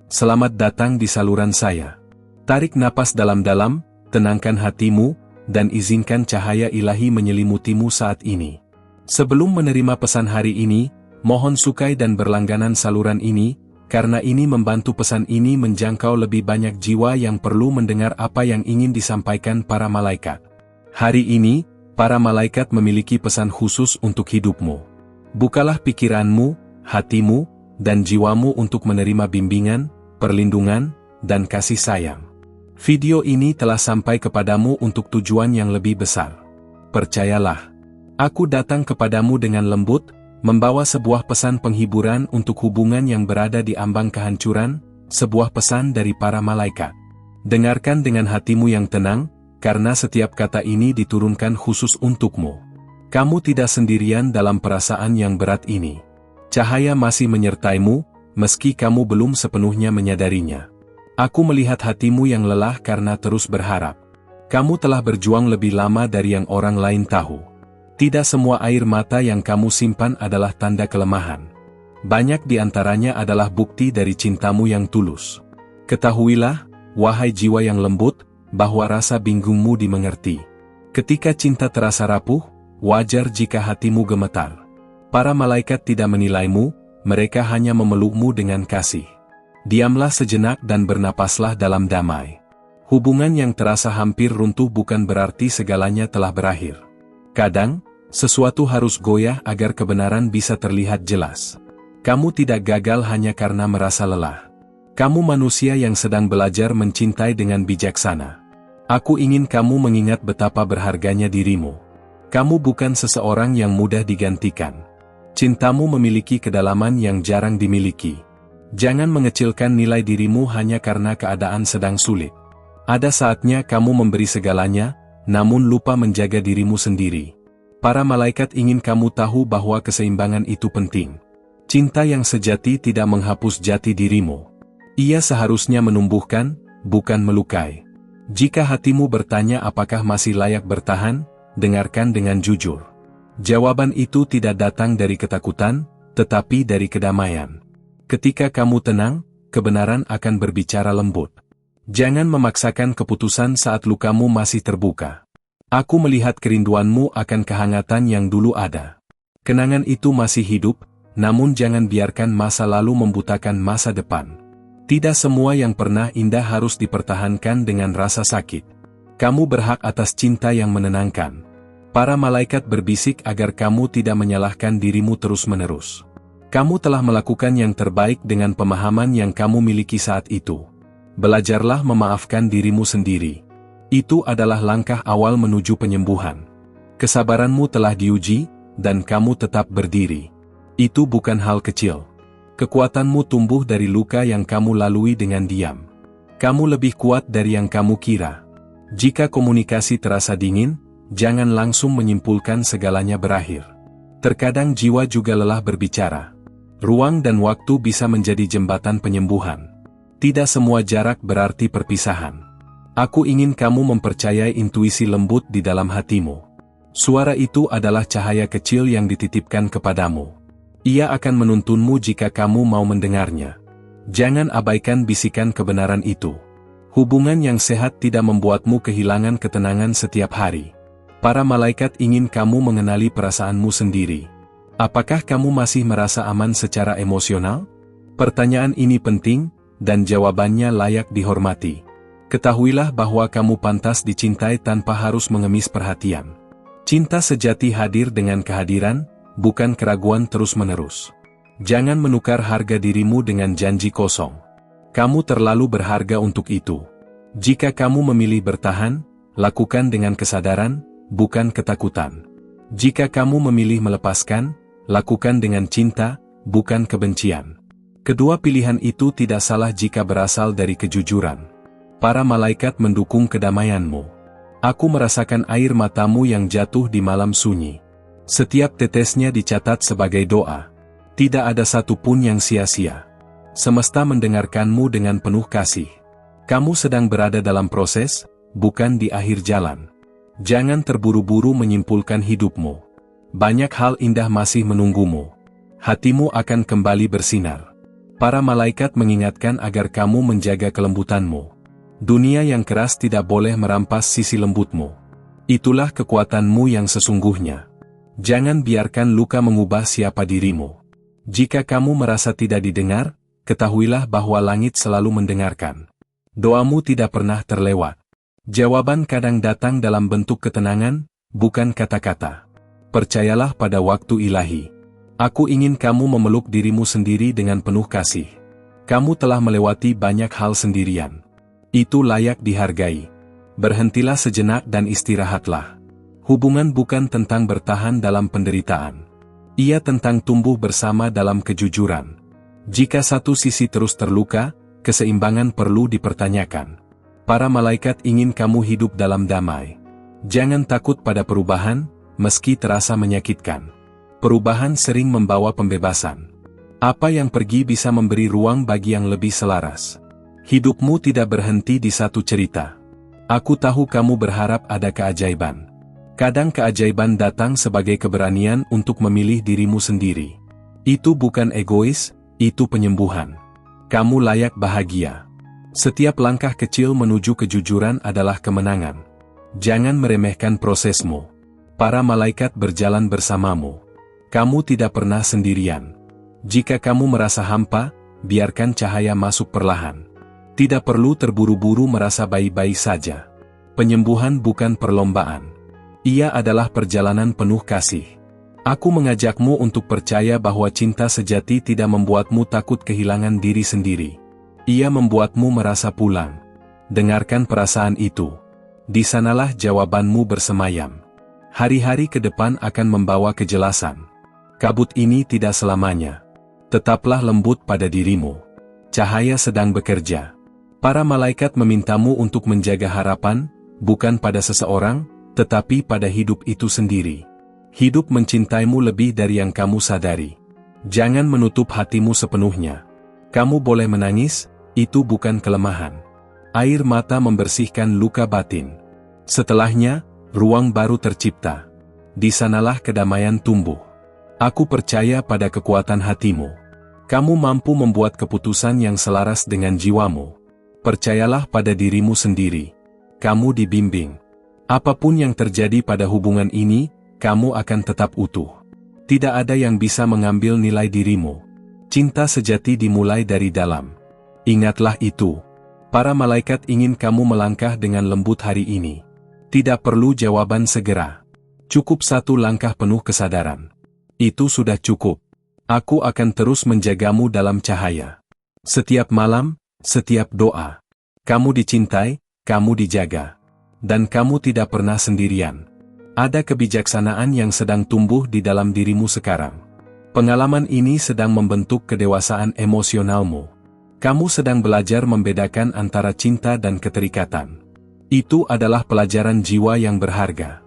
Selamat datang di saluran saya. Tarik napas dalam-dalam, tenangkan hatimu, dan izinkan cahaya ilahi menyelimutimu saat ini. Sebelum menerima pesan hari ini, mohon sukai dan berlangganan saluran ini, karena ini membantu pesan ini menjangkau lebih banyak jiwa yang perlu mendengar apa yang ingin disampaikan para malaikat. Hari ini, para malaikat memiliki pesan khusus untuk hidupmu. Bukalah pikiranmu, hatimu, dan jiwamu untuk menerima bimbingan, perlindungan, dan kasih sayang. Video ini telah sampai kepadamu untuk tujuan yang lebih besar. Percayalah, aku datang kepadamu dengan lembut, membawa sebuah pesan penghiburan untuk hubungan yang berada di ambang kehancuran, sebuah pesan dari para malaikat. Dengarkan dengan hatimu yang tenang, karena setiap kata ini diturunkan khusus untukmu. Kamu tidak sendirian dalam perasaan yang berat ini. Cahaya masih menyertaimu, meski kamu belum sepenuhnya menyadarinya. Aku melihat hatimu yang lelah karena terus berharap. Kamu telah berjuang lebih lama dari yang orang lain tahu. Tidak semua air mata yang kamu simpan adalah tanda kelemahan. Banyak di antaranya adalah bukti dari cintamu yang tulus. Ketahuilah, wahai jiwa yang lembut, bahwa rasa bingungmu dimengerti. Ketika cinta terasa rapuh, wajar jika hatimu gemetar. Para malaikat tidak menilaimu, mereka hanya memelukmu dengan kasih. Diamlah sejenak dan bernapaslah dalam damai. Hubungan yang terasa hampir runtuh bukan berarti segalanya telah berakhir. Kadang, sesuatu harus goyah agar kebenaran bisa terlihat jelas. Kamu tidak gagal hanya karena merasa lelah. Kamu manusia yang sedang belajar mencintai dengan bijaksana. Aku ingin kamu mengingat betapa berharganya dirimu. Kamu bukan seseorang yang mudah digantikan. Cintamu memiliki kedalaman yang jarang dimiliki. Jangan mengecilkan nilai dirimu hanya karena keadaan sedang sulit. Ada saatnya kamu memberi segalanya, namun lupa menjaga dirimu sendiri. Para malaikat ingin kamu tahu bahwa keseimbangan itu penting. Cinta yang sejati tidak menghapus jati dirimu. Ia seharusnya menumbuhkan, bukan melukai. Jika hatimu bertanya apakah masih layak bertahan, dengarkan dengan jujur. Jawaban itu tidak datang dari ketakutan, tetapi dari kedamaian. Ketika kamu tenang, kebenaran akan berbicara lembut. Jangan memaksakan keputusan saat lukamu masih terbuka. Aku melihat kerinduanmu akan kehangatan yang dulu ada. Kenangan itu masih hidup, namun jangan biarkan masa lalu membutakan masa depan. Tidak semua yang pernah indah harus dipertahankan dengan rasa sakit. Kamu berhak atas cinta yang menenangkan. Para malaikat berbisik agar kamu tidak menyalahkan dirimu terus-menerus. Kamu telah melakukan yang terbaik dengan pemahaman yang kamu miliki saat itu. Belajarlah memaafkan dirimu sendiri. Itu adalah langkah awal menuju penyembuhan. Kesabaranmu telah diuji, dan kamu tetap berdiri. Itu bukan hal kecil. Kekuatanmu tumbuh dari luka yang kamu lalui dengan diam. Kamu lebih kuat dari yang kamu kira. Jika komunikasi terasa dingin, jangan langsung menyimpulkan segalanya berakhir. Terkadang jiwa juga lelah berbicara. Ruang dan waktu bisa menjadi jembatan penyembuhan. Tidak semua jarak berarti perpisahan. Aku ingin kamu mempercayai intuisi lembut di dalam hatimu. Suara itu adalah cahaya kecil yang dititipkan kepadamu. Ia akan menuntunmu jika kamu mau mendengarnya. Jangan abaikan bisikan kebenaran itu. Hubungan yang sehat tidak membuatmu kehilangan ketenangan setiap hari. Para malaikat ingin kamu mengenali perasaanmu sendiri. Apakah kamu masih merasa aman secara emosional? Pertanyaan ini penting, dan jawabannya layak dihormati. Ketahuilah bahwa kamu pantas dicintai tanpa harus mengemis perhatian. Cinta sejati hadir dengan kehadiran, bukan keraguan terus-menerus. Jangan menukar harga dirimu dengan janji kosong. Kamu terlalu berharga untuk itu. Jika kamu memilih bertahan, lakukan dengan kesadaran, bukan ketakutan. Jika kamu memilih melepaskan, lakukan dengan cinta, bukan kebencian. Kedua pilihan itu tidak salah jika berasal dari kejujuran. Para malaikat mendukung kedamaianmu. Aku merasakan air matamu yang jatuh di malam sunyi. Setiap tetesnya dicatat sebagai doa. Tidak ada satu pun yang sia-sia. Semesta mendengarkanmu dengan penuh kasih. Kamu sedang berada dalam proses, bukan di akhir jalan. Jangan terburu-buru menyimpulkan hidupmu. Banyak hal indah masih menunggumu. Hatimu akan kembali bersinar. Para malaikat mengingatkan agar kamu menjaga kelembutanmu. Dunia yang keras tidak boleh merampas sisi lembutmu. Itulah kekuatanmu yang sesungguhnya. Jangan biarkan luka mengubah siapa dirimu. Jika kamu merasa tidak didengar, ketahuilah bahwa langit selalu mendengarkan. Doamu tidak pernah terlewat. Jawaban kadang datang dalam bentuk ketenangan, bukan kata-kata. Percayalah pada waktu ilahi. Aku ingin kamu memeluk dirimu sendiri dengan penuh kasih. Kamu telah melewati banyak hal sendirian. Itu layak dihargai. Berhentilah sejenak dan istirahatlah. Hubungan bukan tentang bertahan dalam penderitaan. Ia tentang tumbuh bersama dalam kejujuran. Jika satu sisi terus terluka, keseimbangan perlu dipertanyakan. Para malaikat ingin kamu hidup dalam damai. Jangan takut pada perubahan, meski terasa menyakitkan. Perubahan sering membawa pembebasan. Apa yang pergi bisa memberi ruang bagi yang lebih selaras. Hidupmu tidak berhenti di satu cerita. Aku tahu kamu berharap ada keajaiban. Kadang keajaiban datang sebagai keberanian untuk memilih dirimu sendiri. Itu bukan egois, itu penyembuhan. Kamu layak bahagia. Setiap langkah kecil menuju kejujuran adalah kemenangan. Jangan meremehkan prosesmu. Para malaikat berjalan bersamamu. Kamu tidak pernah sendirian. Jika kamu merasa hampa, biarkan cahaya masuk perlahan. Tidak perlu terburu-buru merasa baik-baik saja. Penyembuhan bukan perlombaan. Ia adalah perjalanan penuh kasih. Aku mengajakmu untuk percaya bahwa cinta sejati tidak membuatmu takut kehilangan diri sendiri. Ia membuatmu merasa pulang. Dengarkan perasaan itu. Di sanalah jawabanmu bersemayam. Hari-hari ke depan akan membawa kejelasan. Kabut ini tidak selamanya. Tetaplah lembut pada dirimu. Cahaya sedang bekerja. Para malaikat memintamu untuk menjaga harapan, bukan pada seseorang, tetapi pada hidup itu sendiri. Hidup mencintaimu lebih dari yang kamu sadari. Jangan menutup hatimu sepenuhnya. Kamu boleh menangis, itu bukan kelemahan. Air mata membersihkan luka batin. Setelahnya, ruang baru tercipta. Di sanalah kedamaian tumbuh. Aku percaya pada kekuatan hatimu. Kamu mampu membuat keputusan yang selaras dengan jiwamu. Percayalah pada dirimu sendiri. Kamu dibimbing. Apapun yang terjadi pada hubungan ini, kamu akan tetap utuh. Tidak ada yang bisa mengambil nilai dirimu. Cinta sejati dimulai dari dalam. Ingatlah itu. Para malaikat ingin kamu melangkah dengan lembut hari ini. Tidak perlu jawaban segera. Cukup satu langkah penuh kesadaran. Itu sudah cukup. Aku akan terus menjagamu dalam cahaya. Setiap malam, setiap doa. Kamu dicintai, kamu dijaga. Dan kamu tidak pernah sendirian. Ada kebijaksanaan yang sedang tumbuh di dalam dirimu sekarang. Pengalaman ini sedang membentuk kedewasaan emosionalmu. Kamu sedang belajar membedakan antara cinta dan keterikatan. Itu adalah pelajaran jiwa yang berharga.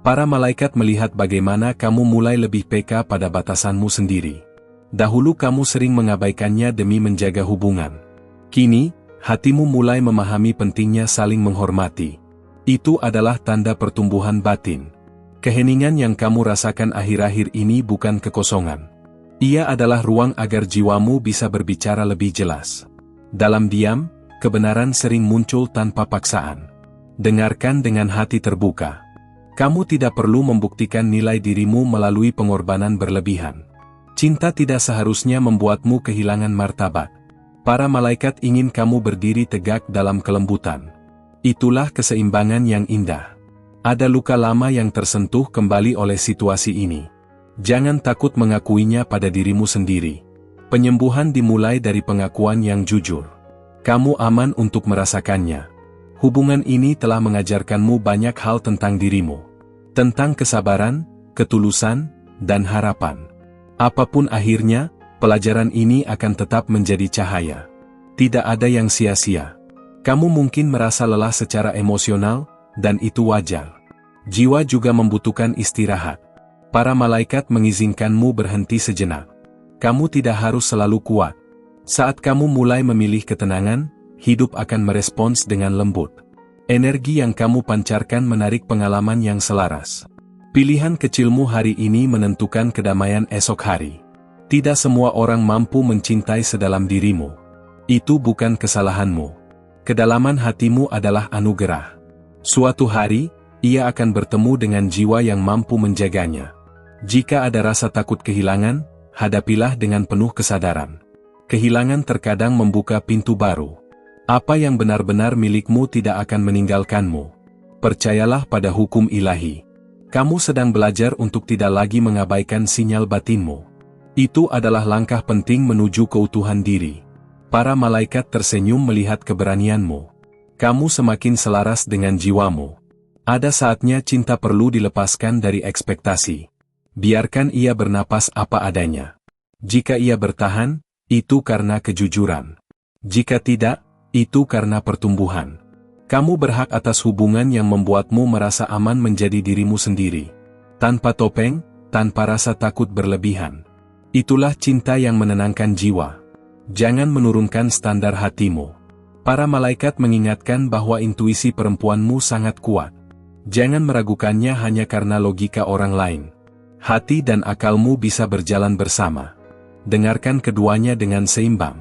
Para malaikat melihat bagaimana kamu mulai lebih peka pada batasanmu sendiri. Dahulu kamu sering mengabaikannya demi menjaga hubungan. Kini, hatimu mulai memahami pentingnya saling menghormati. Itu adalah tanda pertumbuhan batin. Keheningan yang kamu rasakan akhir-akhir ini bukan kekosongan. Ia adalah ruang agar jiwamu bisa berbicara lebih jelas. Dalam diam, kebenaran sering muncul tanpa paksaan. Dengarkan dengan hati terbuka. Kamu tidak perlu membuktikan nilai dirimu melalui pengorbanan berlebihan. Cinta tidak seharusnya membuatmu kehilangan martabat. Para malaikat ingin kamu berdiri tegak dalam kelembutan. Itulah keseimbangan yang indah. Ada luka lama yang tersentuh kembali oleh situasi ini. Jangan takut mengakuinya pada dirimu sendiri. Penyembuhan dimulai dari pengakuan yang jujur. Kamu aman untuk merasakannya. Hubungan ini telah mengajarkanmu banyak hal tentang dirimu. Tentang kesabaran, ketulusan, dan harapan. Apapun akhirnya, pelajaran ini akan tetap menjadi cahaya. Tidak ada yang sia-sia. Kamu mungkin merasa lelah secara emosional, dan itu wajar. Jiwa juga membutuhkan istirahat. Para malaikat mengizinkanmu berhenti sejenak. Kamu tidak harus selalu kuat. Saat kamu mulai memilih ketenangan, hidup akan merespons dengan lembut. Energi yang kamu pancarkan menarik pengalaman yang selaras. Pilihan kecilmu hari ini menentukan kedamaian esok hari. Tidak semua orang mampu mencintai sedalam dirimu. Itu bukan kesalahanmu. Kedalaman hatimu adalah anugerah. Suatu hari, ia akan bertemu dengan jiwa yang mampu menjaganya. Jika ada rasa takut kehilangan, hadapilah dengan penuh kesadaran. Kehilangan terkadang membuka pintu baru. Apa yang benar-benar milikmu tidak akan meninggalkanmu. Percayalah pada hukum ilahi. Kamu sedang belajar untuk tidak lagi mengabaikan sinyal batinmu. Itu adalah langkah penting menuju keutuhan diri. Para malaikat tersenyum melihat keberanianmu. Kamu semakin selaras dengan jiwamu. Ada saatnya cinta perlu dilepaskan dari ekspektasi. Biarkan ia bernapas apa adanya. Jika ia bertahan, itu karena kejujuran. Jika tidak, itu karena pertumbuhan. Kamu berhak atas hubungan yang membuatmu merasa aman menjadi dirimu sendiri. Tanpa topeng, tanpa rasa takut berlebihan. Itulah cinta yang menenangkan jiwa. Jangan menurunkan standar hatimu. Para malaikat mengingatkan bahwa intuisi perempuanmu sangat kuat. Jangan meragukannya hanya karena logika orang lain. Hati dan akalmu bisa berjalan bersama. Dengarkan keduanya dengan seimbang.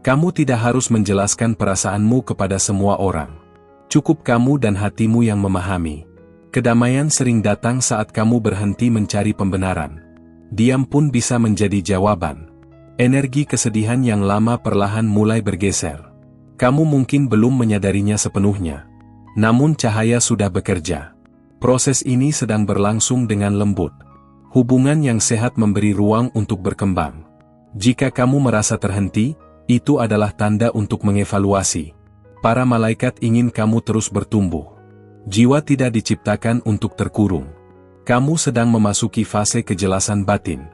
Kamu tidak harus menjelaskan perasaanmu kepada semua orang. Cukup kamu dan hatimu yang memahami. Kedamaian sering datang saat kamu berhenti mencari pembenaran. Diam pun bisa menjadi jawaban. Energi kesedihan yang lama perlahan mulai bergeser. Kamu mungkin belum menyadarinya sepenuhnya. Namun cahaya sudah bekerja. Proses ini sedang berlangsung dengan lembut. Hubungan yang sehat memberi ruang untuk berkembang. Jika kamu merasa terhenti, itu adalah tanda untuk mengevaluasi. Para malaikat ingin kamu terus bertumbuh. Jiwa tidak diciptakan untuk terkurung. Kamu sedang memasuki fase kejelasan batin.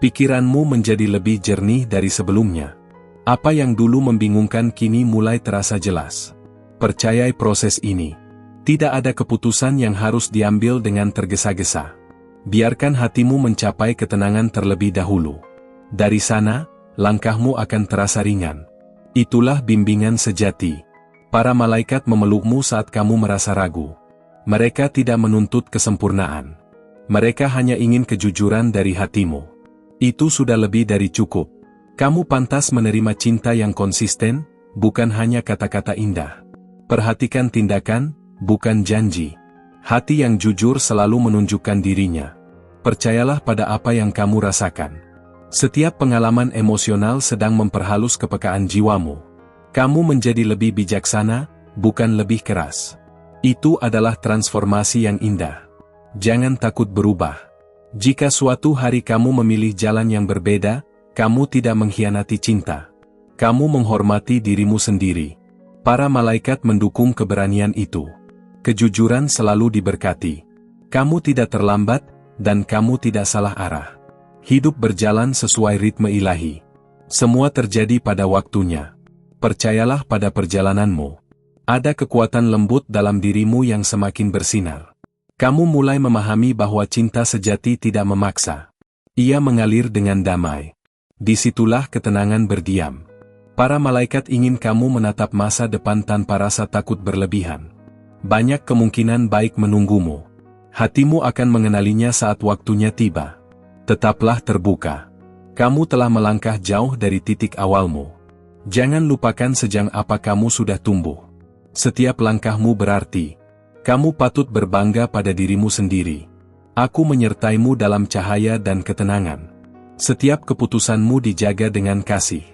Pikiranmu menjadi lebih jernih dari sebelumnya. Apa yang dulu membingungkan kini mulai terasa jelas. Percayai proses ini. Tidak ada keputusan yang harus diambil dengan tergesa-gesa. Biarkan hatimu mencapai ketenangan terlebih dahulu. Dari sana, langkahmu akan terasa ringan. Itulah bimbingan sejati. Para malaikat memelukmu saat kamu merasa ragu. Mereka tidak menuntut kesempurnaan. Mereka hanya ingin kejujuran dari hatimu. Itu sudah lebih dari cukup. Kamu pantas menerima cinta yang konsisten, bukan hanya kata-kata indah. Perhatikan tindakan, bukan janji. Hati yang jujur selalu menunjukkan dirinya. Percayalah pada apa yang kamu rasakan. Setiap pengalaman emosional sedang memperhalus kepekaan jiwamu. Kamu menjadi lebih bijaksana, bukan lebih keras. Itu adalah transformasi yang indah. Jangan takut berubah. Jika suatu hari kamu memilih jalan yang berbeda, kamu tidak mengkhianati cinta. Kamu menghormati dirimu sendiri. Para malaikat mendukung keberanian itu. Kejujuran selalu diberkati. Kamu tidak terlambat, dan kamu tidak salah arah. Hidup berjalan sesuai ritme ilahi. Semua terjadi pada waktunya. Percayalah pada perjalananmu. Ada kekuatan lembut dalam dirimu yang semakin bersinar. Kamu mulai memahami bahwa cinta sejati tidak memaksa. Ia mengalir dengan damai. Disitulah ketenangan berdiam. Para malaikat ingin kamu menatap masa depan tanpa rasa takut berlebihan. Banyak kemungkinan baik menunggumu. Hatimu akan mengenalinya saat waktunya tiba. Tetaplah terbuka. Kamu telah melangkah jauh dari titik awalmu. Jangan lupakan sejak apa kamu sudah tumbuh. Setiap langkahmu berarti. Kamu patut berbangga pada dirimu sendiri. Aku menyertaimu dalam cahaya dan ketenangan. Setiap keputusanmu dijaga dengan kasih.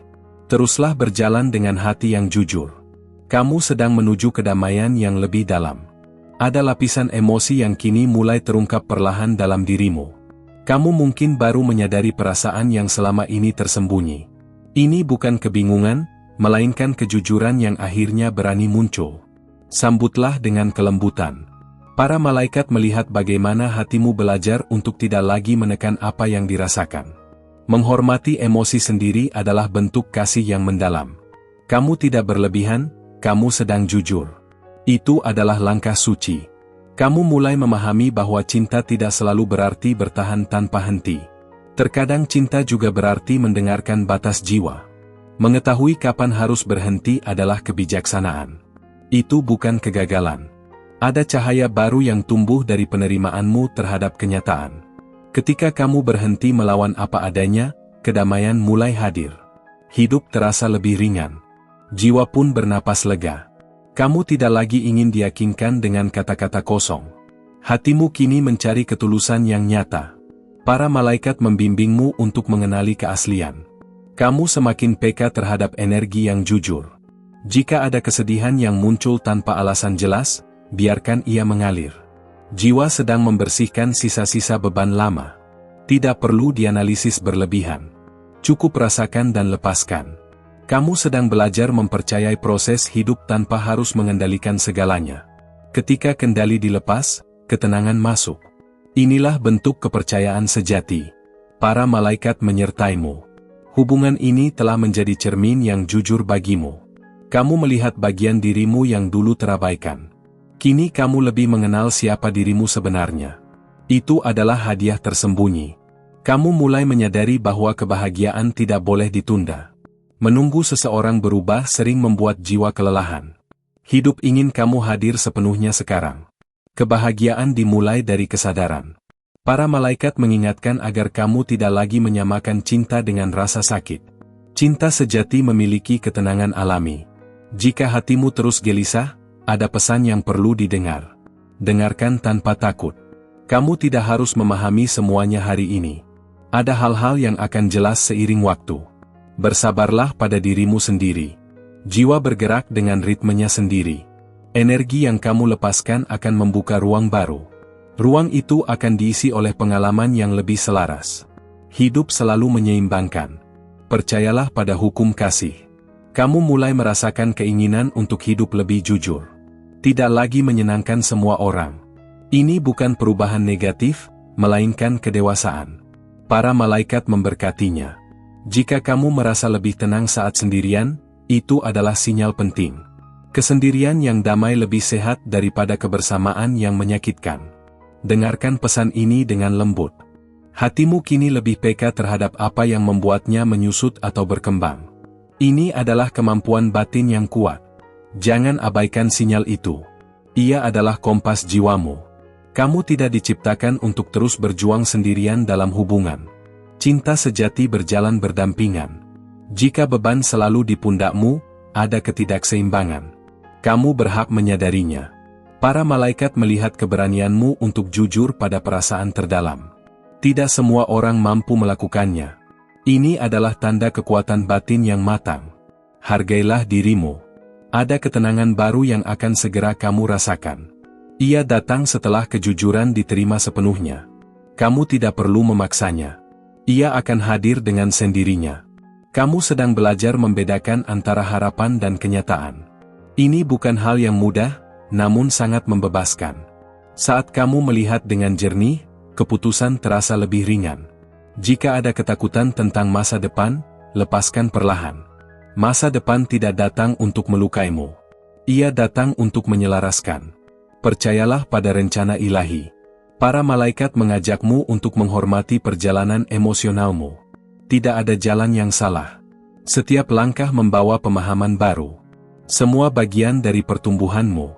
Teruslah berjalan dengan hati yang jujur. Kamu sedang menuju kedamaian yang lebih dalam. Ada lapisan emosi yang kini mulai terungkap perlahan dalam dirimu. Kamu mungkin baru menyadari perasaan yang selama ini tersembunyi. Ini bukan kebingungan, melainkan kejujuran yang akhirnya berani muncul. Sambutlah dengan kelembutan. Para malaikat melihat bagaimana hatimu belajar untuk tidak lagi menekan apa yang dirasakan. Menghormati emosi sendiri adalah bentuk kasih yang mendalam. Kamu tidak berlebihan, kamu sedang jujur. Itu adalah langkah suci. Kamu mulai memahami bahwa cinta tidak selalu berarti bertahan tanpa henti. Terkadang cinta juga berarti mendengarkan batas jiwa. Mengetahui kapan harus berhenti adalah kebijaksanaan. Itu bukan kegagalan. Ada cahaya baru yang tumbuh dari penerimaanmu terhadap kenyataan. Ketika kamu berhenti melawan apa adanya, kedamaian mulai hadir. Hidup terasa lebih ringan. Jiwa pun bernapas lega. Kamu tidak lagi ingin diyakinkan dengan kata-kata kosong. Hatimu kini mencari ketulusan yang nyata. Para malaikat membimbingmu untuk mengenali keaslian. Kamu semakin peka terhadap energi yang jujur. Jika ada kesedihan yang muncul tanpa alasan jelas, biarkan ia mengalir. Jiwa sedang membersihkan sisa-sisa beban lama. Tidak perlu dianalisis berlebihan. Cukup rasakan dan lepaskan. Kamu sedang belajar mempercayai proses hidup tanpa harus mengendalikan segalanya. Ketika kendali dilepas, ketenangan masuk. Inilah bentuk kepercayaan sejati. Para malaikat menyertaimu. Hubungan ini telah menjadi cermin yang jujur bagimu. Kamu melihat bagian dirimu yang dulu terabaikan. Kini kamu lebih mengenal siapa dirimu sebenarnya. Itu adalah hadiah tersembunyi. Kamu mulai menyadari bahwa kebahagiaan tidak boleh ditunda. Menunggu seseorang berubah sering membuat jiwa kelelahan. Hidup ingin kamu hadir sepenuhnya sekarang. Kebahagiaan dimulai dari kesadaran. Para malaikat mengingatkan agar kamu tidak lagi menyamakan cinta dengan rasa sakit. Cinta sejati memiliki ketenangan alami. Jika hatimu terus gelisah, ada pesan yang perlu didengar. Dengarkan tanpa takut. Kamu tidak harus memahami semuanya hari ini. Ada hal-hal yang akan jelas seiring waktu. Bersabarlah pada dirimu sendiri. Jiwa bergerak dengan ritmenya sendiri. Energi yang kamu lepaskan akan membuka ruang baru. Ruang itu akan diisi oleh pengalaman yang lebih selaras. Hidup selalu menyeimbangkan. Percayalah pada hukum kasih. Kamu mulai merasakan keinginan untuk hidup lebih jujur. Tidak lagi menyenangkan semua orang. Ini bukan perubahan negatif, melainkan kedewasaan. Para malaikat memberkatinya. Jika kamu merasa lebih tenang saat sendirian, itu adalah sinyal penting. Kesendirian yang damai lebih sehat daripada kebersamaan yang menyakitkan. Dengarkan pesan ini dengan lembut. Hatimu kini lebih peka terhadap apa yang membuatnya menyusut atau berkembang. Ini adalah kemampuan batin yang kuat. Jangan abaikan sinyal itu. Ia adalah kompas jiwamu. Kamu tidak diciptakan untuk terus berjuang sendirian dalam hubungan. Cinta sejati berjalan berdampingan. Jika beban selalu di pundakmu, ada ketidakseimbangan. Kamu berhak menyadarinya. Para malaikat melihat keberanianmu untuk jujur pada perasaan terdalam. Tidak semua orang mampu melakukannya. Ini adalah tanda kekuatan batin yang matang. Hargailah dirimu. Ada ketenangan baru yang akan segera kamu rasakan. Ia datang setelah kejujuran diterima sepenuhnya. Kamu tidak perlu memaksanya. Ia akan hadir dengan sendirinya. Kamu sedang belajar membedakan antara harapan dan kenyataan. Ini bukan hal yang mudah, namun sangat membebaskan. Saat kamu melihat dengan jernih, keputusan terasa lebih ringan. Jika ada ketakutan tentang masa depan, lepaskan perlahan. Masa depan tidak datang untuk melukaimu. Ia datang untuk menyelaraskan. Percayalah pada rencana ilahi. Para malaikat mengajakmu untuk menghormati perjalanan emosionalmu. Tidak ada jalan yang salah. Setiap langkah membawa pemahaman baru. Semua bagian dari pertumbuhanmu.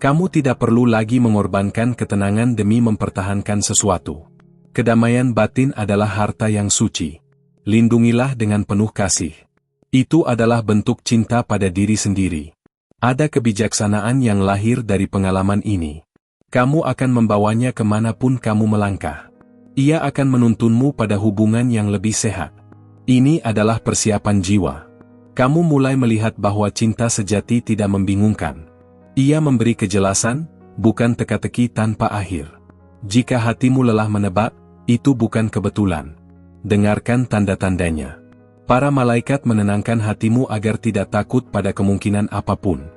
Kamu tidak perlu lagi mengorbankan ketenangan demi mempertahankan sesuatu. Kedamaian batin adalah harta yang suci. Lindungilah dengan penuh kasih. Itu adalah bentuk cinta pada diri sendiri. Ada kebijaksanaan yang lahir dari pengalaman ini. Kamu akan membawanya kemanapun kamu melangkah. Ia akan menuntunmu pada hubungan yang lebih sehat. Ini adalah persiapan jiwa. Kamu mulai melihat bahwa cinta sejati tidak membingungkan. Ia memberi kejelasan, bukan teka-teki tanpa akhir. Jika hatimu lelah menebak, itu bukan kebetulan. Dengarkan tanda-tandanya. Para malaikat menenangkan hatimu agar tidak takut pada kemungkinan apapun.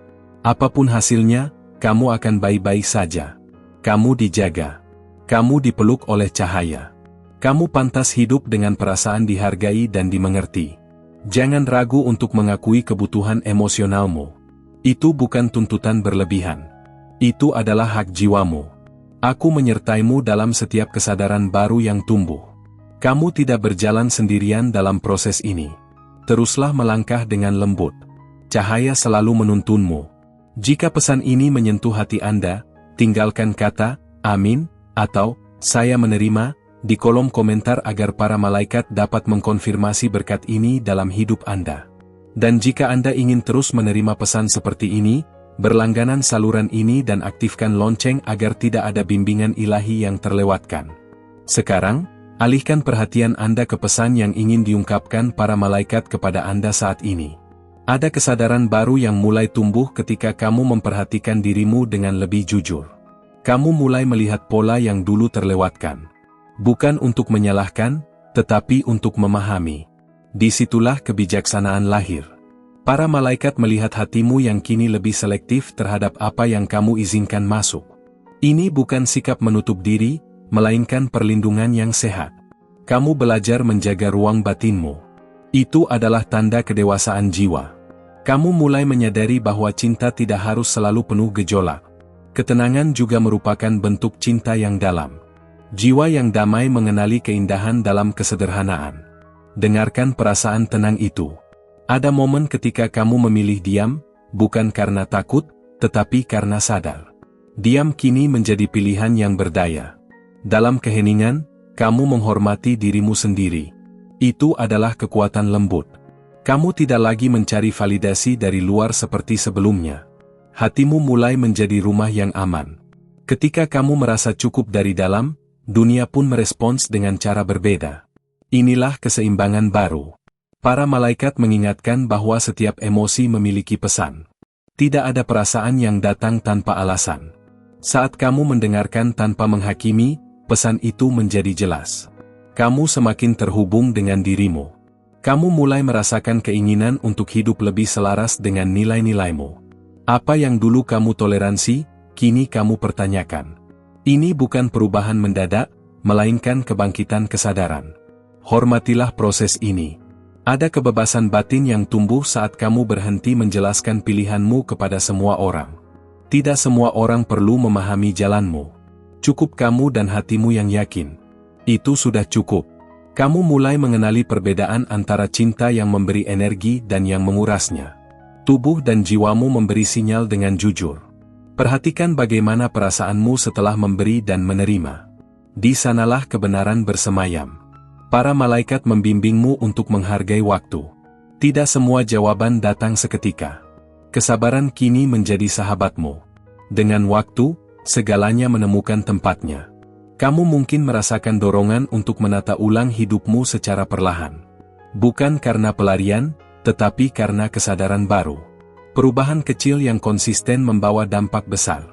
Apapun hasilnya, kamu akan baik-baik saja. Kamu dijaga. Kamu dipeluk oleh cahaya. Kamu pantas hidup dengan perasaan dihargai dan dimengerti. Jangan ragu untuk mengakui kebutuhan emosionalmu. Itu bukan tuntutan berlebihan. Itu adalah hak jiwamu. Aku menyertaimu dalam setiap kesadaran baru yang tumbuh. Kamu tidak berjalan sendirian dalam proses ini. Teruslah melangkah dengan lembut. Cahaya selalu menuntunmu. Jika pesan ini menyentuh hati Anda, tinggalkan kata, "Amin," atau "Saya menerima," di kolom komentar agar para malaikat dapat mengkonfirmasi berkat ini dalam hidup Anda. Dan jika Anda ingin terus menerima pesan seperti ini, berlangganan saluran ini dan aktifkan lonceng agar tidak ada bimbingan ilahi yang terlewatkan. Sekarang, alihkan perhatian Anda ke pesan yang ingin diungkapkan para malaikat kepada Anda saat ini. Ada kesadaran baru yang mulai tumbuh ketika kamu memperhatikan dirimu dengan lebih jujur. Kamu mulai melihat pola yang dulu terlewatkan. Bukan untuk menyalahkan, tetapi untuk memahami. Disitulah kebijaksanaan lahir. Para malaikat melihat hatimu yang kini lebih selektif terhadap apa yang kamu izinkan masuk. Ini bukan sikap menutup diri, melainkan perlindungan yang sehat. Kamu belajar menjaga ruang batinmu. Itu adalah tanda kedewasaan jiwa. Kamu mulai menyadari bahwa cinta tidak harus selalu penuh gejolak. Ketenangan juga merupakan bentuk cinta yang dalam. Jiwa yang damai mengenali keindahan dalam kesederhanaan. Dengarkan perasaan tenang itu. Ada momen ketika kamu memilih diam, bukan karena takut, tetapi karena sadar. Diam kini menjadi pilihan yang berdaya. Dalam keheningan, kamu menghormati dirimu sendiri. Itu adalah kekuatan lembut. Kamu tidak lagi mencari validasi dari luar seperti sebelumnya. Hatimu mulai menjadi rumah yang aman. Ketika kamu merasa cukup dari dalam, dunia pun merespons dengan cara berbeda. Inilah keseimbangan baru. Para malaikat mengingatkan bahwa setiap emosi memiliki pesan. Tidak ada perasaan yang datang tanpa alasan. Saat kamu mendengarkan tanpa menghakimi, pesan itu menjadi jelas. Kamu semakin terhubung dengan dirimu. Kamu mulai merasakan keinginan untuk hidup lebih selaras dengan nilai-nilaimu. Apa yang dulu kamu toleransi, kini kamu pertanyakan. Ini bukan perubahan mendadak, melainkan kebangkitan kesadaran. Hormatilah proses ini. Ada kebebasan batin yang tumbuh saat kamu berhenti menjelaskan pilihanmu kepada semua orang. Tidak semua orang perlu memahami jalanmu. Cukup kamu dan hatimu yang yakin. Itu sudah cukup. Kamu mulai mengenali perbedaan antara cinta yang memberi energi dan yang mengurasnya. Tubuh dan jiwamu memberi sinyal dengan jujur. Perhatikan bagaimana perasaanmu setelah memberi dan menerima. Di sanalah kebenaran bersemayam. Para malaikat membimbingmu untuk menghargai waktu. Tidak semua jawaban datang seketika. Kesabaran kini menjadi sahabatmu. Dengan waktu, segalanya menemukan tempatnya. Kamu mungkin merasakan dorongan untuk menata ulang hidupmu secara perlahan. Bukan karena pelarian, tetapi karena kesadaran baru. Perubahan kecil yang konsisten membawa dampak besar.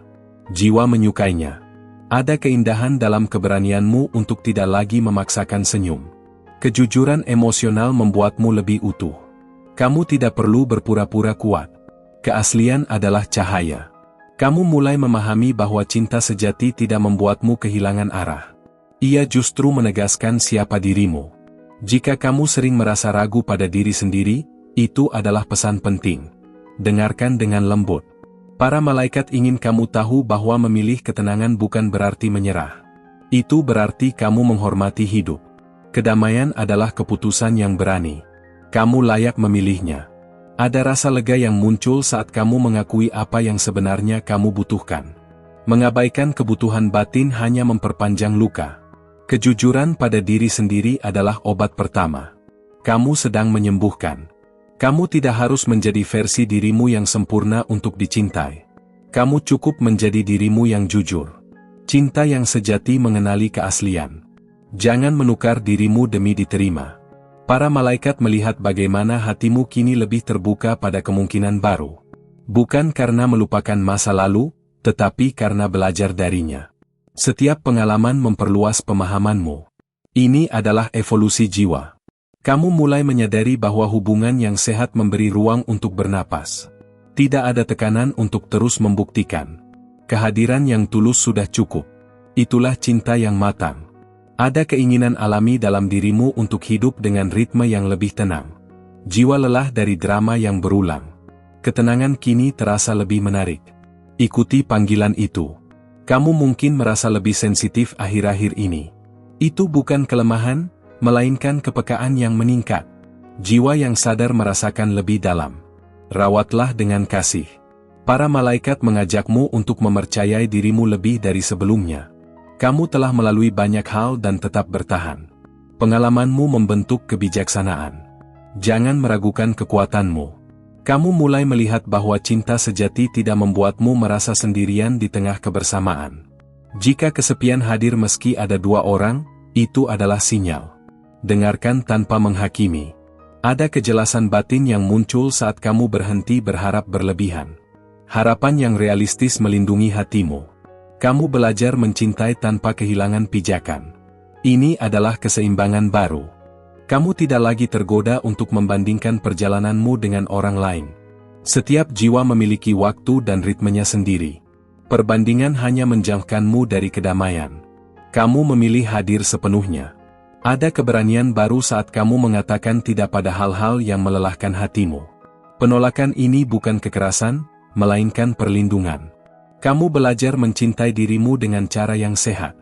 Jiwa menyukainya. Ada keindahan dalam keberanianmu untuk tidak lagi memaksakan senyum. Kejujuran emosional membuatmu lebih utuh. Kamu tidak perlu berpura-pura kuat. Keaslian adalah cahaya. Kamu mulai memahami bahwa cinta sejati tidak membuatmu kehilangan arah. Ia justru menegaskan siapa dirimu. Jika kamu sering merasa ragu pada diri sendiri, itu adalah pesan penting. Dengarkan dengan lembut. Para malaikat ingin kamu tahu bahwa memilih ketenangan bukan berarti menyerah. Itu berarti kamu menghormati hidup. Kedamaian adalah keputusan yang berani. Kamu layak memilihnya. Ada rasa lega yang muncul saat kamu mengakui apa yang sebenarnya kamu butuhkan. Mengabaikan kebutuhan batin hanya memperpanjang luka. Kejujuran pada diri sendiri adalah obat pertama. Kamu sedang menyembuhkan. Kamu tidak harus menjadi versi dirimu yang sempurna untuk dicintai. Kamu cukup menjadi dirimu yang jujur. Cinta yang sejati mengenali keaslian. Jangan menukar dirimu demi diterima. Para malaikat melihat bagaimana hatimu kini lebih terbuka pada kemungkinan baru. Bukan karena melupakan masa lalu, tetapi karena belajar darinya. Setiap pengalaman memperluas pemahamanmu. Ini adalah evolusi jiwa. Kamu mulai menyadari bahwa hubungan yang sehat memberi ruang untuk bernapas. Tidak ada tekanan untuk terus membuktikan. Kehadiran yang tulus sudah cukup. Itulah cinta yang matang. Ada keinginan alami dalam dirimu untuk hidup dengan ritme yang lebih tenang. Jiwa lelah dari drama yang berulang. Ketenangan kini terasa lebih menarik. Ikuti panggilan itu. Kamu mungkin merasa lebih sensitif akhir-akhir ini. Itu bukan kelemahan, melainkan kepekaan yang meningkat. Jiwa yang sadar merasakan lebih dalam. Rawatlah dengan kasih. Para malaikat mengajakmu untuk mempercayai dirimu lebih dari sebelumnya. Kamu telah melalui banyak hal dan tetap bertahan. Pengalamanmu membentuk kebijaksanaan. Jangan meragukan kekuatanmu. Kamu mulai melihat bahwa cinta sejati tidak membuatmu merasa sendirian di tengah kebersamaan. Jika kesepian hadir meski ada dua orang, itu adalah sinyal. Dengarkan tanpa menghakimi. Ada kejelasan batin yang muncul saat kamu berhenti berharap berlebihan. Harapan yang realistis melindungi hatimu. Kamu belajar mencintai tanpa kehilangan pijakan. Ini adalah keseimbangan baru. Kamu tidak lagi tergoda untuk membandingkan perjalananmu dengan orang lain. Setiap jiwa memiliki waktu dan ritmenya sendiri. Perbandingan hanya menjauhkanmu dari kedamaian. Kamu memilih hadir sepenuhnya. Ada keberanian baru saat kamu mengatakan tidak pada hal-hal yang melelahkan hatimu. Penolakan ini bukan kekerasan, melainkan perlindungan. Kamu belajar mencintai dirimu dengan cara yang sehat.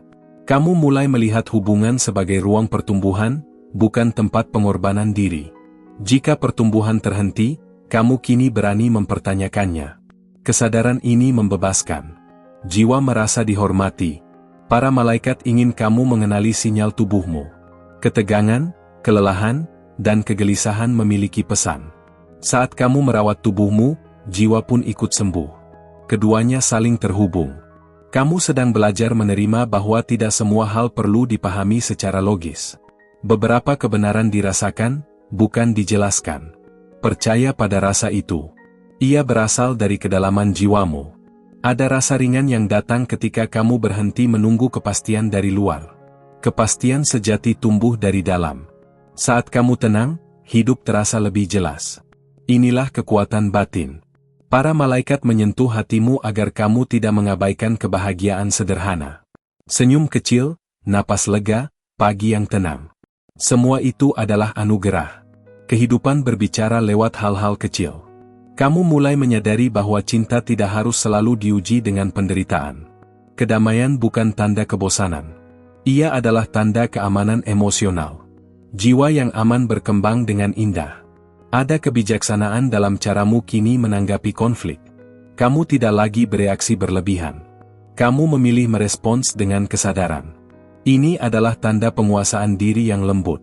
Kamu mulai melihat hubungan sebagai ruang pertumbuhan, bukan tempat pengorbanan diri. Jika pertumbuhan terhenti, kamu kini berani mempertanyakannya. Kesadaran ini membebaskan. Jiwa merasa dihormati. Para malaikat ingin kamu mengenali sinyal tubuhmu. Ketegangan, kelelahan, dan kegelisahan memiliki pesan. Saat kamu merawat tubuhmu, jiwa pun ikut sembuh. Keduanya saling terhubung. Kamu sedang belajar menerima bahwa tidak semua hal perlu dipahami secara logis. Beberapa kebenaran dirasakan, bukan dijelaskan. Percaya pada rasa itu. Ia berasal dari kedalaman jiwamu. Ada rasa ringan yang datang ketika kamu berhenti menunggu kepastian dari luar. Kepastian sejati tumbuh dari dalam. Saat kamu tenang, hidup terasa lebih jelas. Inilah kekuatan batin. Para malaikat menyentuh hatimu agar kamu tidak mengabaikan kebahagiaan sederhana. Senyum kecil, napas lega, pagi yang tenang. Semua itu adalah anugerah. Kehidupan berbicara lewat hal-hal kecil. Kamu mulai menyadari bahwa cinta tidak harus selalu diuji dengan penderitaan. Kedamaian bukan tanda kebosanan. Ia adalah tanda keamanan emosional. Jiwa yang aman berkembang dengan indah. Ada kebijaksanaan dalam caramu kini menanggapi konflik. Kamu tidak lagi bereaksi berlebihan. Kamu memilih merespons dengan kesadaran. Ini adalah tanda penguasaan diri yang lembut.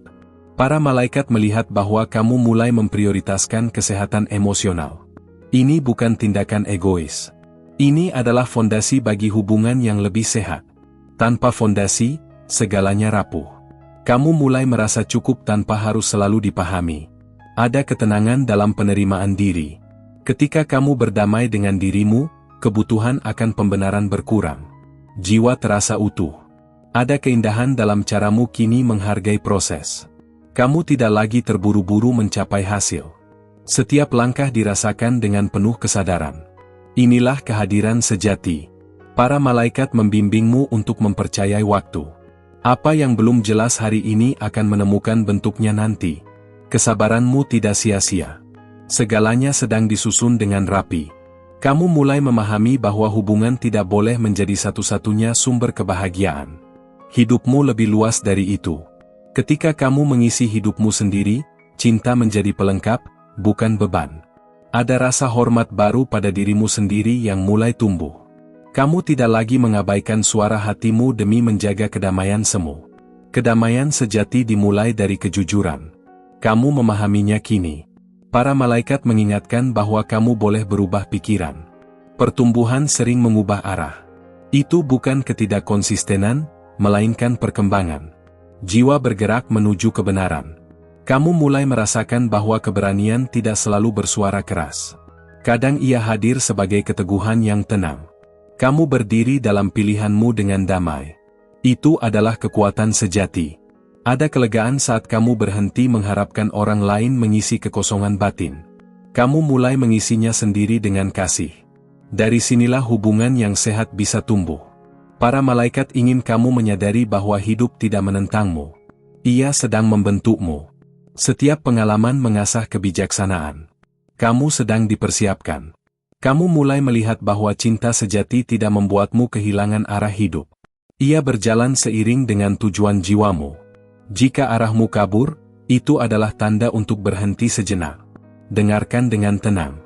Para malaikat melihat bahwa kamu mulai memprioritaskan kesehatan emosional. Ini bukan tindakan egois. Ini adalah fondasi bagi hubungan yang lebih sehat. Tanpa fondasi, segalanya rapuh. Kamu mulai merasa cukup tanpa harus selalu dipahami. Ada ketenangan dalam penerimaan diri. Ketika kamu berdamai dengan dirimu, kebutuhan akan pembenaran berkurang. Jiwa terasa utuh. Ada keindahan dalam caramu kini menghargai proses. Kamu tidak lagi terburu-buru mencapai hasil. Setiap langkah dirasakan dengan penuh kesadaran. Inilah kehadiran sejati. Para malaikat membimbingmu untuk mempercayai waktu. Apa yang belum jelas hari ini akan menemukan bentuknya nanti. Kesabaranmu tidak sia-sia. Segalanya sedang disusun dengan rapi. Kamu mulai memahami bahwa hubungan tidak boleh menjadi satu-satunya sumber kebahagiaan. Hidupmu lebih luas dari itu. Ketika kamu mengisi hidupmu sendiri, cinta menjadi pelengkap, bukan beban. Ada rasa hormat baru pada dirimu sendiri yang mulai tumbuh. Kamu tidak lagi mengabaikan suara hatimu demi menjaga kedamaian semu. Kedamaian sejati dimulai dari kejujuran. Kamu memahaminya kini. Para malaikat mengingatkan bahwa kamu boleh berubah pikiran. Pertumbuhan sering mengubah arah. Itu bukan ketidakkonsistenan, melainkan perkembangan. Jiwa bergerak menuju kebenaran. Kamu mulai merasakan bahwa keberanian tidak selalu bersuara keras. Kadang ia hadir sebagai keteguhan yang tenang. Kamu berdiri dalam pilihanmu dengan damai. Itu adalah kekuatan sejati. Ada kelegaan saat kamu berhenti mengharapkan orang lain mengisi kekosongan batin. Kamu mulai mengisinya sendiri dengan kasih. Dari sinilah hubungan yang sehat bisa tumbuh. Para malaikat ingin kamu menyadari bahwa hidup tidak menentangmu. Ia sedang membentukmu. Setiap pengalaman mengasah kebijaksanaan. Kamu sedang dipersiapkan. Kamu mulai melihat bahwa cinta sejati tidak membuatmu kehilangan arah hidup. Ia berjalan seiring dengan tujuan jiwamu. Jika arahmu kabur, itu adalah tanda untuk berhenti sejenak. Dengarkan dengan tenang.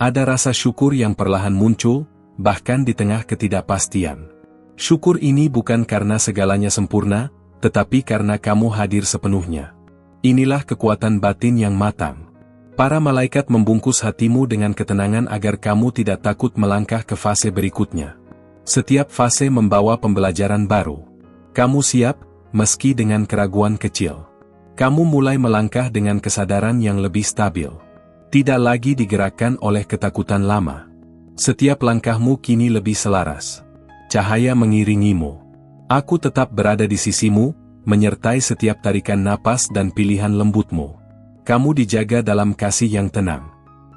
Ada rasa syukur yang perlahan muncul, bahkan di tengah ketidakpastian. Syukur ini bukan karena segalanya sempurna, tetapi karena kamu hadir sepenuhnya. Inilah kekuatan batin yang matang. Para malaikat membungkus hatimu dengan ketenangan agar kamu tidak takut melangkah ke fase berikutnya. Setiap fase membawa pembelajaran baru. Kamu siap, meski dengan keraguan kecil. Kamu mulai melangkah dengan kesadaran yang lebih stabil. Tidak lagi digerakkan oleh ketakutan lama. Setiap langkahmu kini lebih selaras. Cahaya mengiringimu. Aku tetap berada di sisimu, menyertai setiap tarikan napas dan pilihan lembutmu. Kamu dijaga dalam kasih yang tenang.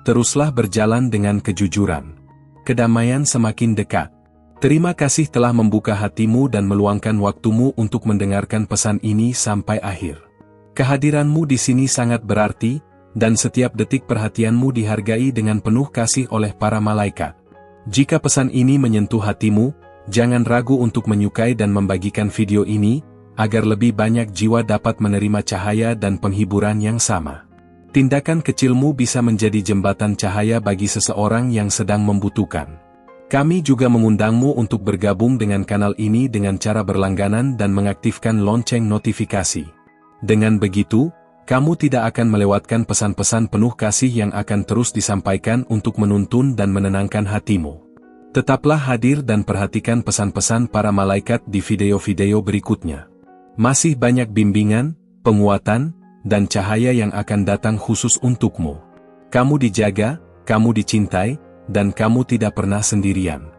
Teruslah berjalan dengan kejujuran. Kedamaian semakin dekat. Terima kasih telah membuka hatimu dan meluangkan waktumu untuk mendengarkan pesan ini sampai akhir. Kehadiranmu di sini sangat berarti, dan setiap detik perhatianmu dihargai dengan penuh kasih oleh para malaikat. Jika pesan ini menyentuh hatimu, jangan ragu untuk menyukai dan membagikan video ini, agar lebih banyak jiwa dapat menerima cahaya dan penghiburan yang sama. Tindakan kecilmu bisa menjadi jembatan cahaya bagi seseorang yang sedang membutuhkan. Kami juga mengundangmu untuk bergabung dengan kanal ini dengan cara berlangganan dan mengaktifkan lonceng notifikasi. Dengan begitu, kamu tidak akan melewatkan pesan-pesan penuh kasih yang akan terus disampaikan untuk menuntun dan menenangkan hatimu. Tetaplah hadir dan perhatikan pesan-pesan para malaikat di video-video berikutnya. Masih banyak bimbingan, penguatan, dan cahaya yang akan datang khusus untukmu. Kamu dijaga, kamu dicintai, dan kamu tidak pernah sendirian.